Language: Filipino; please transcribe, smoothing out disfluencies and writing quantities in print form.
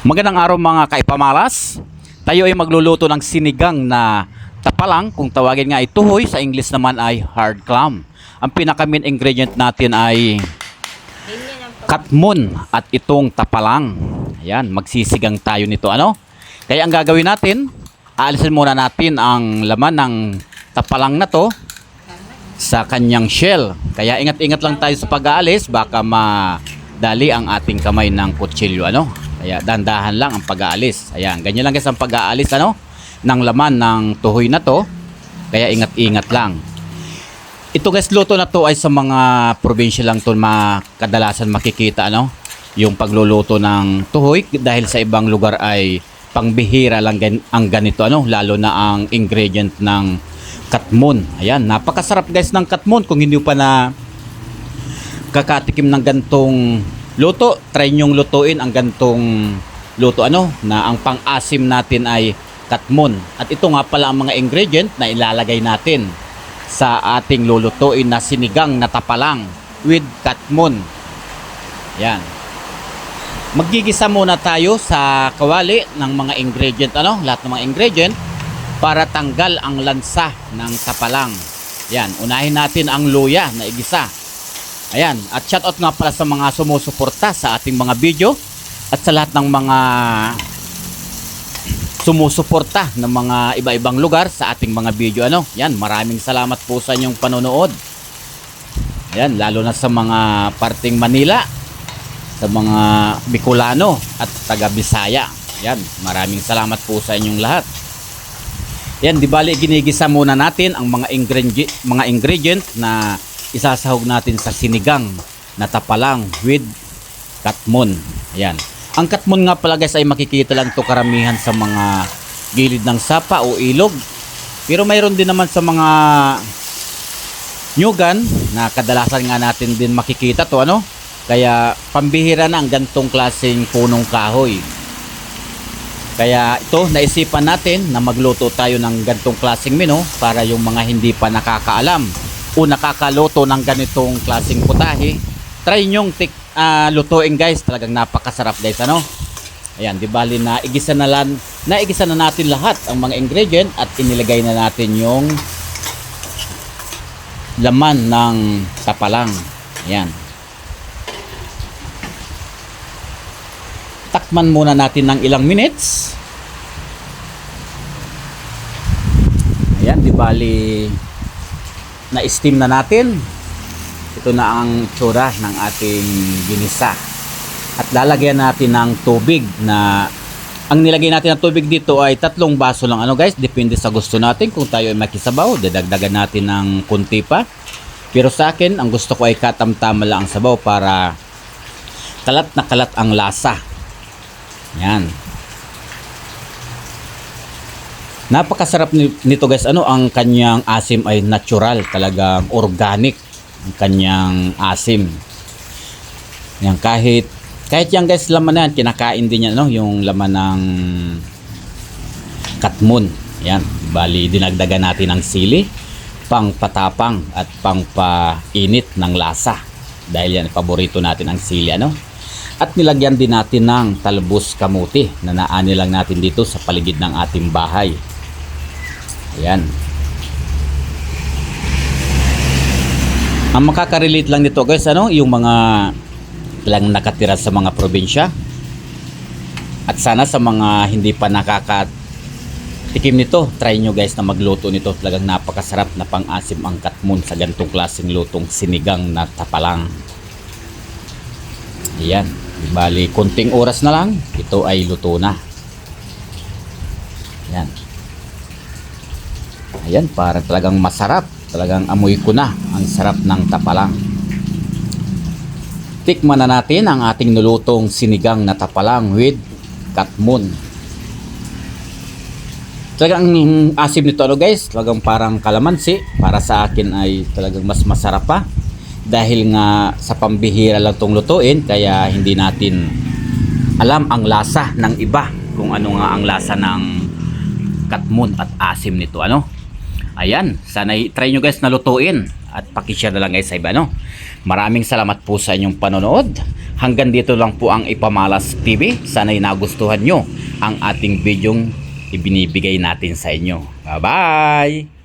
Magandang araw mga kaipamalas. Tayo ay magluluto ng sinigang na tapalang, kung tawagin nga ay tuhoy, sa English naman ay hard clam. Ang pinaka main ingredient natin ay katmon at itong tapalang. Ayan, magsisigang tayo nito ano. Kaya ang gagawin natin, aalisin muna natin ang laman ng tapalang na to sa kanyang shell. Kaya ingat-ingat lang tayo sa pag-aalis, baka madali ang ating kamay ng kutsilyo ano. Kaya dandahan lang ang pag-aalis. Ayan, ganyan lang guys ang pag-aalis ano ng laman ng tuhoy na to. Kaya ingat-ingat lang. Ito guys, luto na to ay sa mga probinsya lang to kadalasan makikita ano, yung pagluluto ng tuhoy, dahil sa ibang lugar ay pangbihira lang ang ganito ano, lalo na ang ingredient ng katmon. Ayan, napakasarap guys ng katmon. Kung hindi pa na kakatikim ng gantong luto, try nyong lutuin ang gantong luto ano, na ang pang-asim natin ay katmon. At ito nga pala ang mga ingredient na ilalagay natin sa ating lulutuin na sinigang na tapalang with katmon. Yan. Magigisa muna tayo sa kawali ng mga ingredient ano, lahat ng mga ingredient para tanggal ang lansa ng tapalang. Yan, unahin natin ang luya na igisa. Ayan, at shoutout nga pala sa mga sumusuporta sa ating mga video at sa lahat ng mga sumusuporta ng mga iba-ibang lugar sa ating mga video ano. Yan, maraming salamat po sa inyong panonood. Ayan, lalo na sa mga parting Manila, sa mga Bicolano at taga Bisaya. Yan, maraming salamat po sa inyong lahat. Yan, di bali ginigisa muna natin ang mga ingredient na isasahog natin sa sinigang na tapalang with katmon. Ayan. Ang katmon nga pala guys ay makikita lang to karamihan sa mga gilid ng sapa o ilog. Pero mayroon din naman sa mga nyugan na kadalasan nga natin din makikita to ano. Kaya pambihira na ang gantong klaseng punong kahoy. Kaya ito, naisipan natin na magluto tayo ng gantong klaseng menu para yung mga hindi pa nakakaalam o nakakaluto ng ganitong klaseng putahe, try nyong lutuin guys. Talagang napakasarap guys ano. Ayan, di bali na igisa na natin lahat ang mga ingredient at inilagay na natin yung laman ng tapalang. Ayan. Takman muna natin ng ilang minutes. Ayan, di bali na-steam na natin. Ito na ang tsura ng ating ginisa. At lalagyan natin ng tubig na ang nilagay natin ng tubig dito ay 3 baso lang ano guys. Depende sa gusto natin. Kung tayo ay makisabaw, dadagdagan natin ng kunti pa. Pero sa akin, ang gusto ko ay katamtama lang ang sabaw para kalat na kalat ang lasa. Yan. Napakasarap nito guys ano, ang kanyang asim ay natural, talagang organic ang kanyang asim. Yan, kahit yan guys, laman na yan, kinakain din yan no, yung laman ng katmon. Yan, bali dinagdagan natin ng sili, pang patapang at pang painit ng lasa. Dahil yan, paborito natin ang sili ano. At nilagyan din natin ng talbos kamuti na naani lang natin dito sa paligid ng ating bahay. Ayan. Ang makakarelate lang dito guys ano, yung mga lang nakatira sa mga probinsya. At sana sa mga hindi pa nakakatikim nito, try nyo guys na magluto nito. Talagang napakasarap na pang-asim ang katmon sa ganitong klaseng lutong sinigang na tapalang. Ayan. Bali, konting oras na lang, ito ay luto na. Ayan. Ayan, para talagang masarap. Talagang amoy ko na ang sarap ng tapalang. Tikman na natin ang ating nulutong sinigang na tapalang with katmon. Talagang asim nito ano guys, talagang parang kalamansi. Para sa akin ay talagang mas masarap pa. Dahil nga sa pambihira lang itong lutuin, kaya hindi natin alam ang lasa ng iba. Kung ano nga ang lasa ng katmon at asim nito ano. Ayan, sana try nyo guys na lutuin at pakishare na lang guys sa iba no. Maraming salamat po sa inyong panonood. Hanggang dito lang po ang Ipamalas TV. Sana'y nagustuhan nyo ang ating bidyong ibinibigay natin sa inyo. Bye-bye!